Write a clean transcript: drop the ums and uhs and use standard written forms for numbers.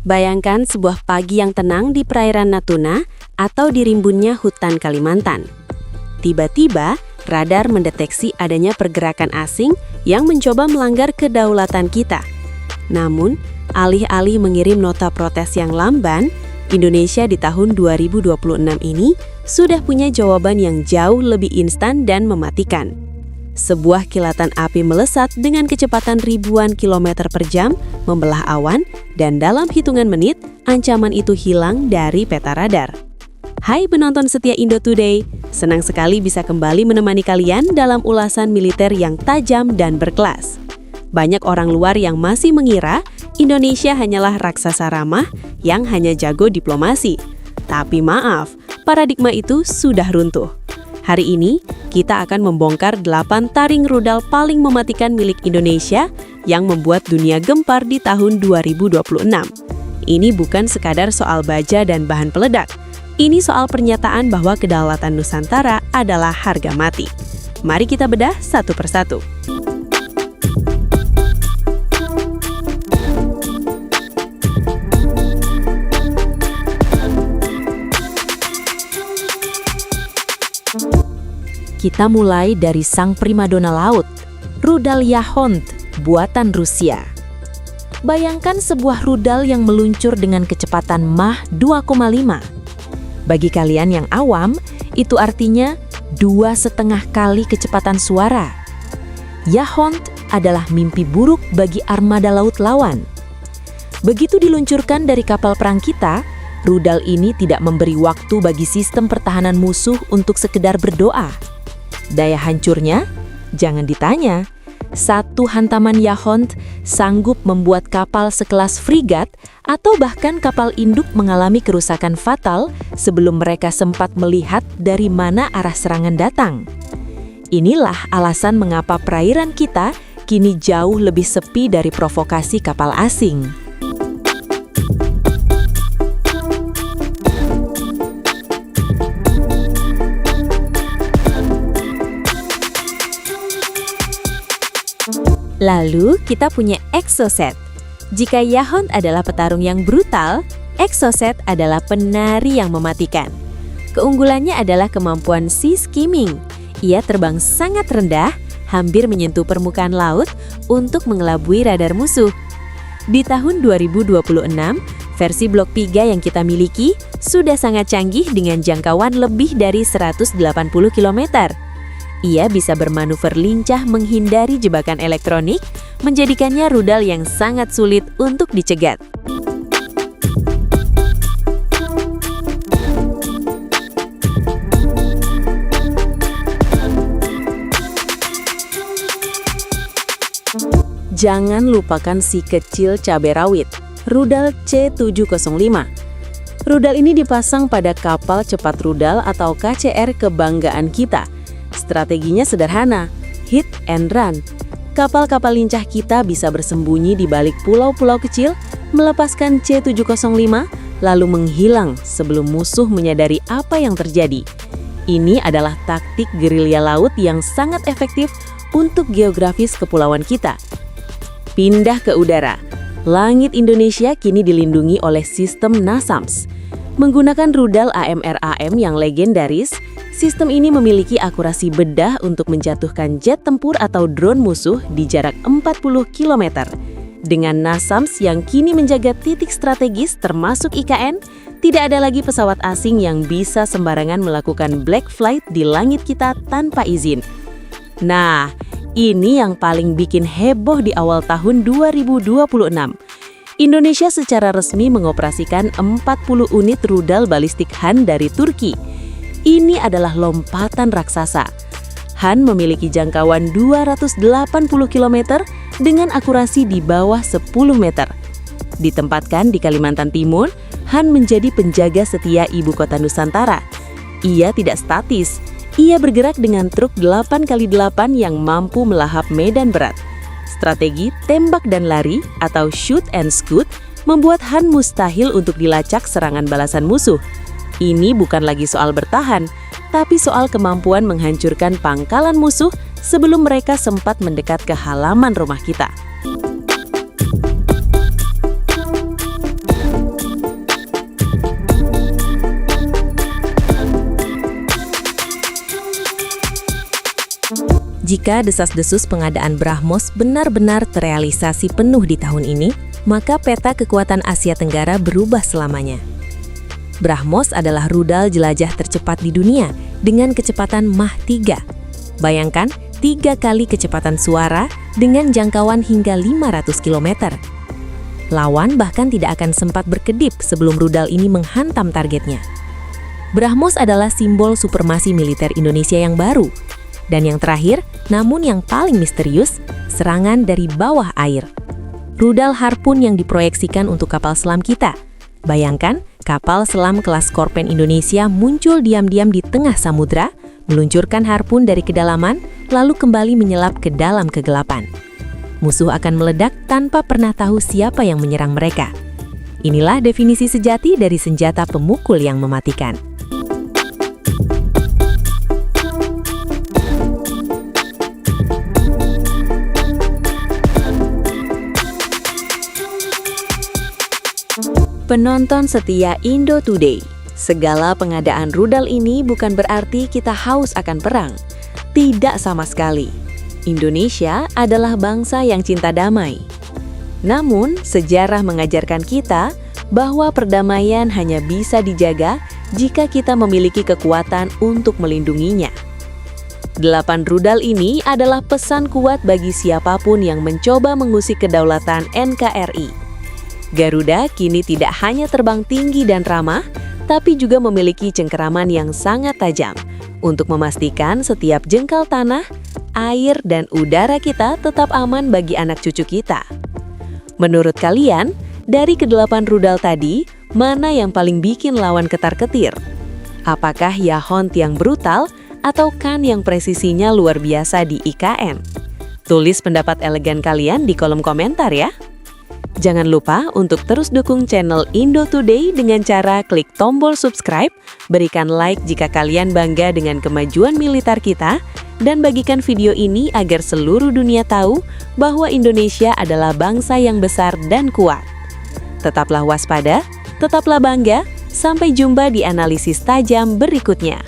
Bayangkan sebuah pagi yang tenang di perairan Natuna atau di rimbunnya hutan Kalimantan. Tiba-tiba, radar mendeteksi adanya pergerakan asing yang mencoba melanggar kedaulatan kita. Namun, alih-alih mengirim nota protes yang lamban, Indonesia di tahun 2026 ini sudah punya jawaban yang jauh lebih instan dan mematikan. Sebuah kilatan api melesat dengan kecepatan ribuan kilometer per jam, membelah awan, dan dalam hitungan menit, ancaman itu hilang dari peta radar. Hai penonton setia Indo Today, senang sekali bisa kembali menemani kalian dalam ulasan militer yang tajam dan berkelas. Banyak orang luar yang masih mengira Indonesia hanyalah raksasa ramah yang hanya jago diplomasi. Tapi maaf, paradigma itu sudah runtuh. Hari ini, kita akan membongkar 8 taring rudal paling mematikan milik Indonesia yang membuat dunia gempar di tahun 2026. Ini bukan sekadar soal baja dan bahan peledak. Ini soal pernyataan bahwa kedaulatan Nusantara adalah harga mati. Mari kita bedah satu persatu. Kita mulai dari sang primadona laut, rudal Yahond, buatan Rusia. Bayangkan sebuah rudal yang meluncur dengan kecepatan Mach 2,5. Bagi kalian yang awam, itu artinya 2,5 kali kecepatan suara. Yahond adalah mimpi buruk bagi armada laut lawan. Begitu diluncurkan dari kapal perang kita, rudal ini tidak memberi waktu bagi sistem pertahanan musuh untuk sekedar berdoa. Daya hancurnya? Jangan ditanya. Satu hantaman Yahond sanggup membuat kapal sekelas frigat atau bahkan kapal induk mengalami kerusakan fatal sebelum mereka sempat melihat dari mana arah serangan datang. Inilah alasan mengapa perairan kita kini jauh lebih sepi dari provokasi kapal asing. Lalu, kita punya Exocet. Jika Yahond adalah petarung yang brutal, Exocet adalah penari yang mematikan. Keunggulannya adalah kemampuan sea skimming. Ia terbang sangat rendah, hampir menyentuh permukaan laut untuk mengelabui radar musuh. Di tahun 2026, versi Block 3 yang kita miliki sudah sangat canggih dengan jangkauan lebih dari 180 km. Ia bisa bermanuver lincah menghindari jebakan elektronik, menjadikannya rudal yang sangat sulit untuk dicegat. Jangan lupakan si kecil cabai rawit, rudal C705. Rudal ini dipasang pada kapal cepat rudal atau KCR kebanggaan kita. Strateginya sederhana, hit and run. Kapal-kapal lincah kita bisa bersembunyi di balik pulau-pulau kecil, melepaskan C705, lalu menghilang sebelum musuh menyadari apa yang terjadi. Ini adalah taktik gerilya laut yang sangat efektif untuk geografis kepulauan kita. Pindah ke udara. Langit Indonesia kini dilindungi oleh sistem NASAMS. Menggunakan rudal AMRAM yang legendaris, sistem ini memiliki akurasi bedah untuk menjatuhkan jet tempur atau drone musuh di jarak 40 km. Dengan NASAMS yang kini menjaga titik strategis termasuk IKN, tidak ada lagi pesawat asing yang bisa sembarangan melakukan black flight di langit kita tanpa izin. Nah, ini yang paling bikin heboh di awal tahun 2026. Indonesia secara resmi mengoperasikan 40 unit rudal balistik Han dari Turki. Ini adalah lompatan raksasa. Han memiliki jangkauan 280 km dengan akurasi di bawah 10 meter. Ditempatkan di Kalimantan Timur, Han menjadi penjaga setia ibu kota Nusantara. Ia tidak statis, ia bergerak dengan truk 8x8 yang mampu melahap medan berat. Strategi tembak dan lari atau shoot and scoot membuat Han mustahil untuk dilacak serangan balasan musuh. Ini bukan lagi soal bertahan, tapi soal kemampuan menghancurkan pangkalan musuh sebelum mereka sempat mendekat ke halaman rumah kita. Jika desas-desus pengadaan BrahMos benar-benar terrealisasi penuh di tahun ini, maka peta kekuatan Asia Tenggara berubah selamanya. BrahMos adalah rudal jelajah tercepat di dunia dengan kecepatan Mach 3. Bayangkan, 3 kali kecepatan suara dengan jangkauan hingga 500 km. Lawan bahkan tidak akan sempat berkedip sebelum rudal ini menghantam targetnya. BrahMos adalah simbol supremasi militer Indonesia yang baru. Dan yang terakhir, namun yang paling misterius, serangan dari bawah air. Rudal Harpoon yang diproyeksikan untuk kapal selam kita. Bayangkan, kapal selam kelas Skorpen Indonesia muncul diam-diam di tengah samudra, meluncurkan harpun dari kedalaman, lalu kembali menyelap ke dalam kegelapan. Musuh akan meledak tanpa pernah tahu siapa yang menyerang mereka. Inilah definisi sejati dari senjata pemukul yang mematikan. Penonton setia Indo Today, segala pengadaan rudal ini bukan berarti kita haus akan perang. Tidak sama sekali. Indonesia adalah bangsa yang cinta damai. Namun, sejarah mengajarkan kita bahwa perdamaian hanya bisa dijaga jika kita memiliki kekuatan untuk melindunginya. 8 rudal ini adalah pesan kuat bagi siapapun yang mencoba mengusik kedaulatan NKRI. Garuda kini tidak hanya terbang tinggi dan ramah, tapi juga memiliki cengkeraman yang sangat tajam untuk memastikan setiap jengkal tanah, air, dan udara kita tetap aman bagi anak cucu kita. Menurut kalian, dari ke-8 rudal tadi, mana yang paling bikin lawan ketar-ketir? Apakah Yahont yang brutal atau Kan yang presisinya luar biasa di IKN? Tulis pendapat elegan kalian di kolom komentar ya! Jangan lupa untuk terus dukung channel Indo Today dengan cara klik tombol subscribe, berikan like jika kalian bangga dengan kemajuan militer kita, dan bagikan video ini agar seluruh dunia tahu bahwa Indonesia adalah bangsa yang besar dan kuat. Tetaplah waspada, tetaplah bangga, sampai jumpa di analisis tajam berikutnya.